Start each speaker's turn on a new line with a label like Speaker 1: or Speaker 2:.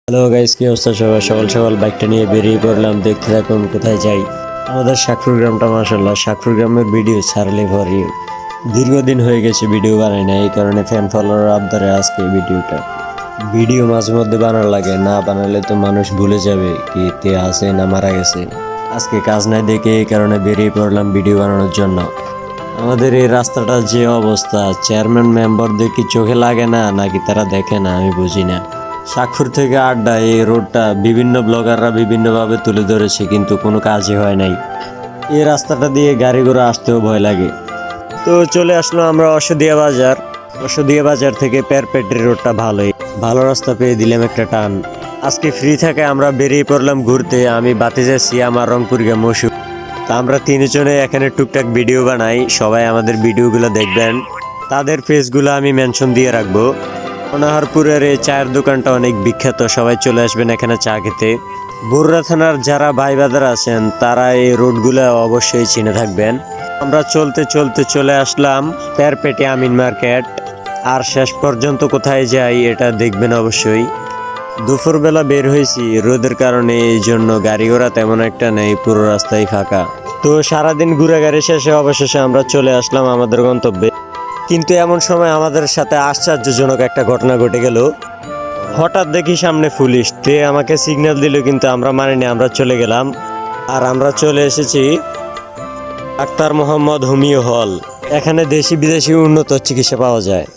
Speaker 1: Hello guys, কি অবস্থা সবার? সকাল সকাল বাইকটা নিয়ে বেরিয়ে পড়লাম। দেখতে থাকুন কোথায় যাই। আমাদের শাকপুর গ্রামটা, মাশাআল্লাহ শাকপুর গ্রামের ভিডিও ছাড়লে ভরি। দীর্ঘদিন হয়ে গেছে ভিডিও বানাই না, এই কারণে ফ্যান ফলোয়ার আবদারে আজকে ভিডিও মাঝে মধ্যে বানার লাগে, না বানালে তো মানুষ ভুলে যাবে কি তে আছে না মারা গেছে। আজকে কাজ নাই দেখে এই কারণে বেরিয়ে পড়লাম ভিডিও বানানোর জন্য। আমাদের এই রাস্তাটার যে অবস্থা, চেয়ারম্যান মেম্বারদের কি চোখে লাগে না, নাকি তারা দেখে না আমি বুঝি না। শাকপুর থেকে আড্ডা এই রোডটা বিভিন্ন ব্লগাররা বিভিন্নভাবে তুলে ধরেছে, কিন্তু কোনো কাজই হয় নাই। এই রাস্তাটা দিয়ে গাড়ি ঘোড়া আসতেও ভয় লাগে। তো চলে আসলো আমরা অসদিয়া বাজার। অসদিয়া বাজার থেকে পেরপেট্রি রোডটা ভালো রাস্তা পেয়ে দিলাম একটা টান। আজকে ফ্রি থাকে আমরা বেরিয়ে পড়লাম ঘুরতে। আমি বাতিজা সিয়াম আর রংপুরিয়া মৌসুম। তা আমরা তিনজনে এখানে টুকটাক ভিডিও বানাই, সবাই আমাদের ভিডিওগুলো দেখবেন। তাদের ফেসগুলো আমি মেনশন দিয়ে রাখবো। অনাহারপুরের এই চায়ের দোকানটা অনেক বিখ্যাত, সবাই চলে আসবেন এখানে চা খেতে। বরুড়া থানার যারা ভাই বাজার আছেন তারা এই রোডগুলো অবশ্যই চিনে থাকবেন। আমরা চলতে চলতে চলে আসলাম পেরপেটে আমিন মার্কেট। আর শেষ পর্যন্ত কোথায় যাই এটা দেখবেন অবশ্যই। দুপুরবেলা বের হয়েছি, রোদের কারণে এই জন্য গাড়ি ঘোড়া তেমন একটা নেই, পুরো রাস্তায় ফাঁকা। তো সারাদিন ঘোরাঘুরি শেষে অবশেষে আমরা চলে আসলাম আমাদের গন্তব্যে। কিন্তু এমন সময় আমাদের সাথে আশ্চর্যজনক একটা ঘটনা ঘটে গেল। হঠাৎ দেখি সামনে পুলিশ, তে আমাকে সিগন্যাল দিল, কিন্তু আমরা মানিনি, আমরা চলে গেলাম। আর আমরা চলে এসেছি ডাক্তার মোহাম্মদ হোমিও হল। এখানে দেশি বিদেশি উন্নত চিকিৎসা পাওয়া যায়।